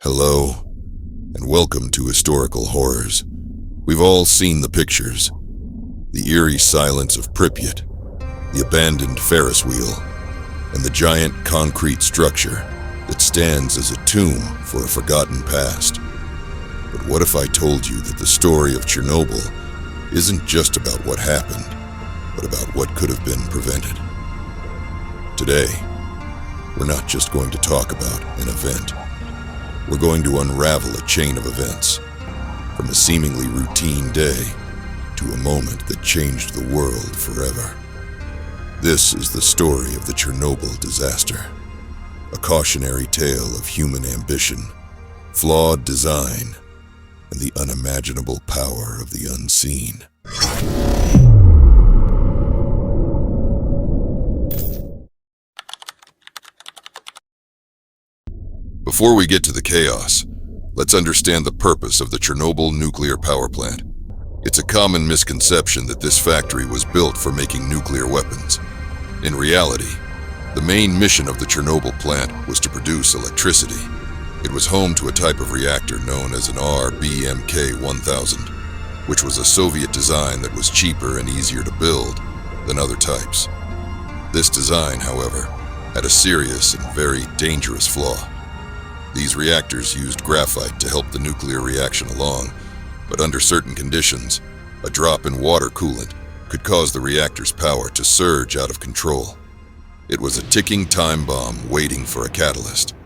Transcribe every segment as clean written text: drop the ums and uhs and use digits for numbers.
Hello, and welcome to Historical Horrors. We've all seen the pictures. The eerie silence of Pripyat, the abandoned Ferris wheel, and the giant concrete structure that stands as a tomb for a forgotten past. But what if I told you that the story of Chernobyl isn't just about what happened, but about what could have been prevented? Today, we're not just going to talk about an event. We're going to unravel a chain of events, from a seemingly routine day to a moment that changed the world forever. This is the story of the Chernobyl disaster, a cautionary tale of human ambition, flawed design, and the unimaginable power of the unseen. Before we get to the chaos, let's understand the purpose of the Chernobyl nuclear power plant. It's a common misconception that this factory was built for making nuclear weapons. In reality, the main mission of the Chernobyl plant was to produce electricity. It was home to a type of reactor known as an RBMK-1000, which was a Soviet design that was cheaper and easier to build than other types. This design, however, had a serious and very dangerous flaw. These reactors used graphite to help the nuclear reaction along, but under certain conditions, a drop in water coolant could cause the reactor's power to surge out of control. It was a ticking time bomb waiting for a catalyst.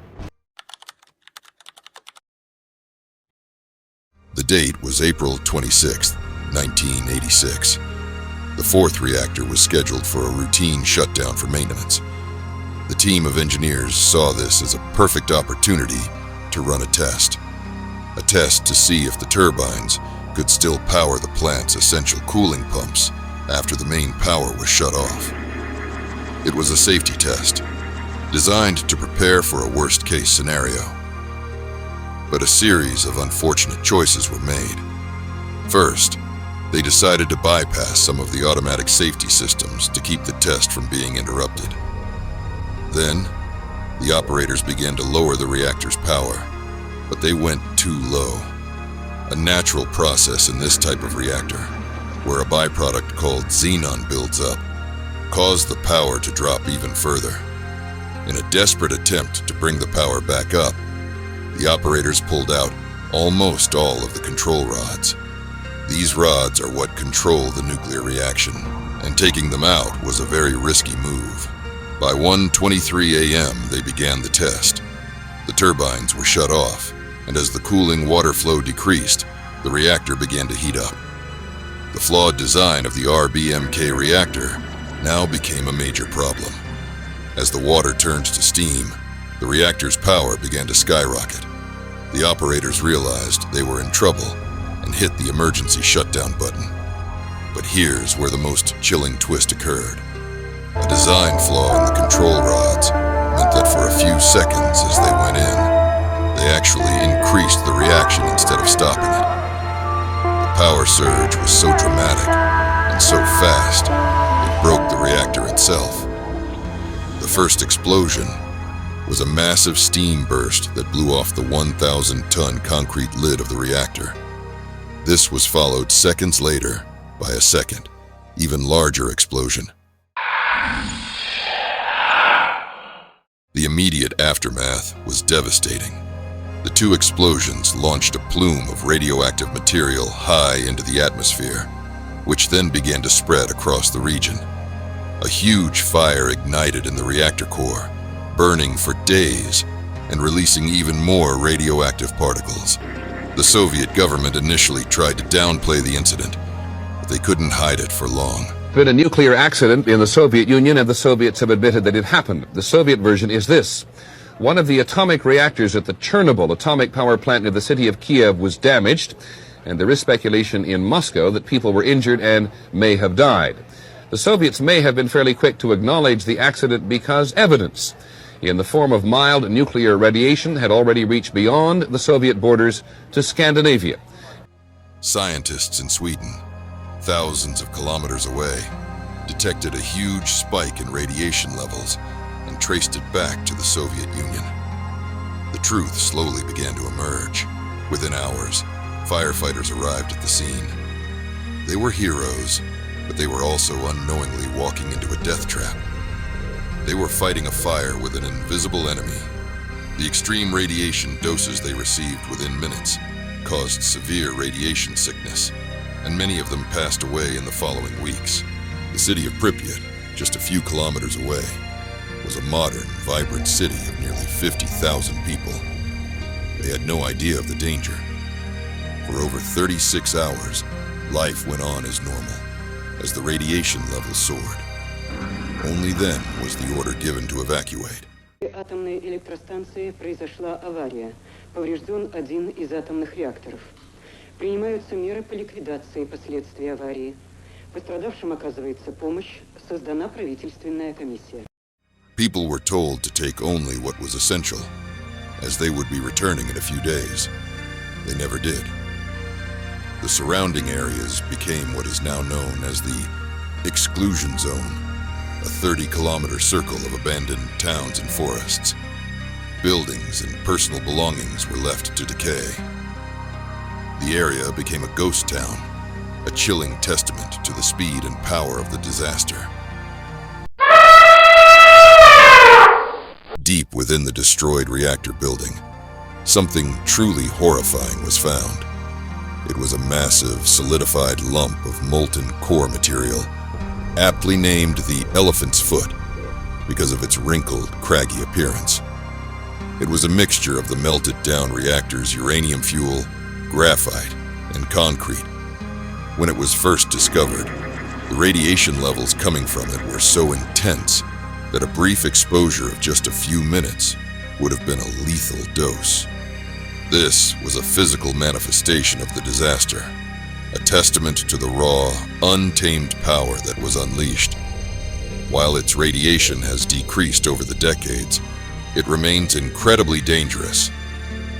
The date was April 26, 1986. The fourth reactor was scheduled for a routine shutdown for maintenance. The team of engineers saw this as a perfect opportunity to run a test to see if the turbines could still power the plant's essential cooling pumps after the main power was shut off. It was a safety test, designed to prepare for a worst-case scenario. But a series of unfortunate choices were made. First, they decided to bypass some of the automatic safety systems to keep the test from being interrupted. Then, the operators began to lower the reactor's power, but they went too low. A natural process in this type of reactor, where a byproduct called xenon builds up, caused the power to drop even further. In a desperate attempt to bring the power back up, the operators pulled out almost all of the control rods. These rods are what control the nuclear reaction, and taking them out was a very risky move. By 1:23 a.m., they began the test. The turbines were shut off, and as the cooling water flow decreased, the reactor began to heat up. The flawed design of the RBMK reactor now became a major problem. As the water turned to steam, the reactor's power began to skyrocket. The operators realized they were in trouble and hit the emergency shutdown button. But here's where the most chilling twist occurred. A design flaw in the control rods meant that for a few seconds as they went in, they actually increased the reaction instead of stopping it. The power surge was so dramatic and so fast, it broke the reactor itself. The first explosion was a massive steam burst that blew off the 1,000-ton concrete lid of the reactor. This was followed seconds later by a second, even larger explosion. The immediate aftermath was devastating. The two explosions launched a plume of radioactive material high into the atmosphere, which then began to spread across the region. A huge fire ignited in the reactor core, burning for days and releasing even more radioactive particles. The Soviet government initially tried to downplay the incident, but they couldn't hide it for long. Been a nuclear accident in the Soviet Union, and the Soviets have admitted that it happened. The Soviet version is this. One of the atomic reactors at the Chernobyl atomic power plant near the city of Kiev was damaged, and there is speculation in Moscow that people were injured and may have died. The Soviets may have been fairly quick to acknowledge the accident because evidence in the form of mild nuclear radiation had already reached beyond the Soviet borders to Scandinavia. Scientists in Sweden, thousands of kilometers away, detected a huge spike in radiation levels and traced it back to the Soviet Union. The The truth slowly began to emerge. Within hours, firefighters arrived at the scene. They were heroes, but they were also unknowingly walking into a death trap. They were fighting a fire with an invisible enemy. The extreme radiation doses they received within minutes caused severe radiation sickness, and many of them passed away in the following weeks. The city of Pripyat, just a few kilometers away, was a modern, vibrant city of nearly 50,000 people. They had no idea of the danger. For over 36 hours, life went on as normal, as the radiation level soared. Only then was the order given to evacuate. Атомной электростанции произошла авария. Поврежден один из атомных реакторов. Принимаются меры по ликвидации последствий аварии. Пострадавшим оказывается помощь. Создана правительственная комиссия. People were told to take only what was essential, as they would be returning in a few days. They never did. The surrounding areas became what is now known as the Exclusion Zone, a 30-kilometer circle of abandoned towns and forests. Buildings and personal belongings were left to decay. The area became a ghost town, a chilling testament to the speed and power of the disaster. Deep within the destroyed reactor building, something truly horrifying was found. It was a massive, solidified lump of molten core material, aptly named the elephant's foot because of its wrinkled, craggy appearance. It was a mixture of the melted-down reactor's uranium fuel, graphite, and concrete. When it was first discovered, the radiation levels coming from it were so intense that a brief exposure of just a few minutes would have been a lethal dose. This was a physical manifestation of the disaster, a testament to the raw, untamed power that was unleashed. While its radiation has decreased over the decades, it remains incredibly dangerous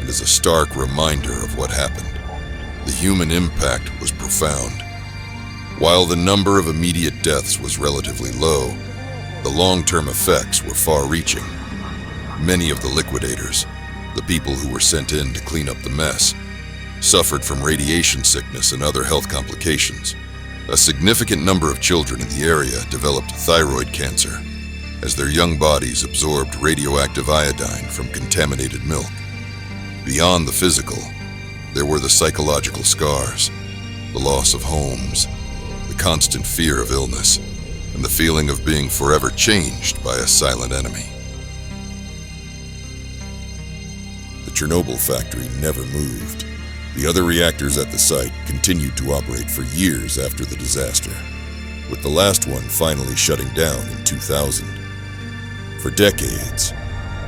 and is a stark reminder of what happened. The human impact was profound. While the number of immediate deaths was relatively low, the long-term effects were far-reaching. Many of the liquidators, the people who were sent in to clean up the mess, suffered from radiation sickness and other health complications. A significant number of children in the area developed thyroid cancer as their young bodies absorbed radioactive iodine from contaminated milk. Beyond the physical, there were the psychological scars, the loss of homes, the constant fear of illness, and the feeling of being forever changed by a silent enemy. The Chernobyl factory never moved. The other reactors at the site continued to operate for years after the disaster, with the last one finally shutting down in 2000. For decades,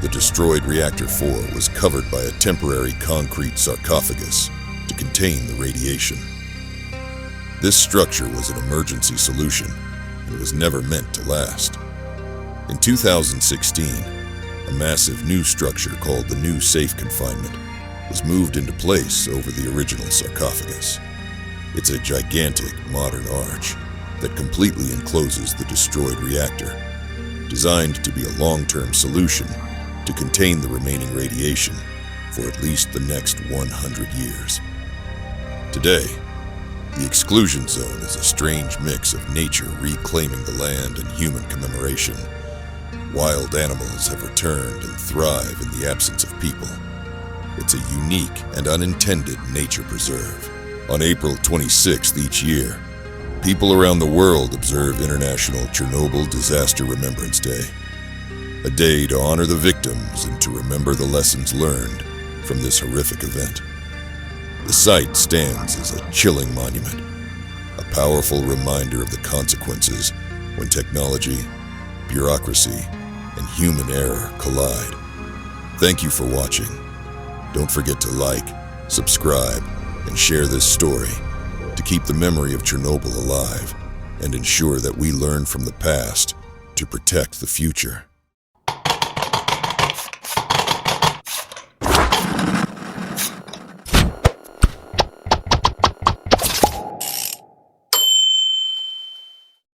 the destroyed Reactor 4 was covered by a temporary concrete sarcophagus to contain the radiation. This structure was an emergency solution and was never meant to last. In 2016, a massive new structure called the New Safe Confinement was moved into place over the original sarcophagus. It's a gigantic modern arch that completely encloses the destroyed reactor, designed to be a long-term solution to contain the remaining radiation for at least the next 100 years. Today, the Exclusion Zone is a strange mix of nature reclaiming the land and human commemoration. Wild animals have returned and thrive in the absence of people. It's a unique and unintended nature preserve. On April 26th each year, people around the world observe International Chernobyl Disaster Remembrance Day, a day to honor the victims and to remember the lessons learned from this horrific event. The site stands as a chilling monument, a powerful reminder of the consequences when technology, bureaucracy, and human error collide. Thank you for watching. Don't forget to like, subscribe, and share this story to keep the memory of Chernobyl alive and ensure that we learn from the past to protect the future.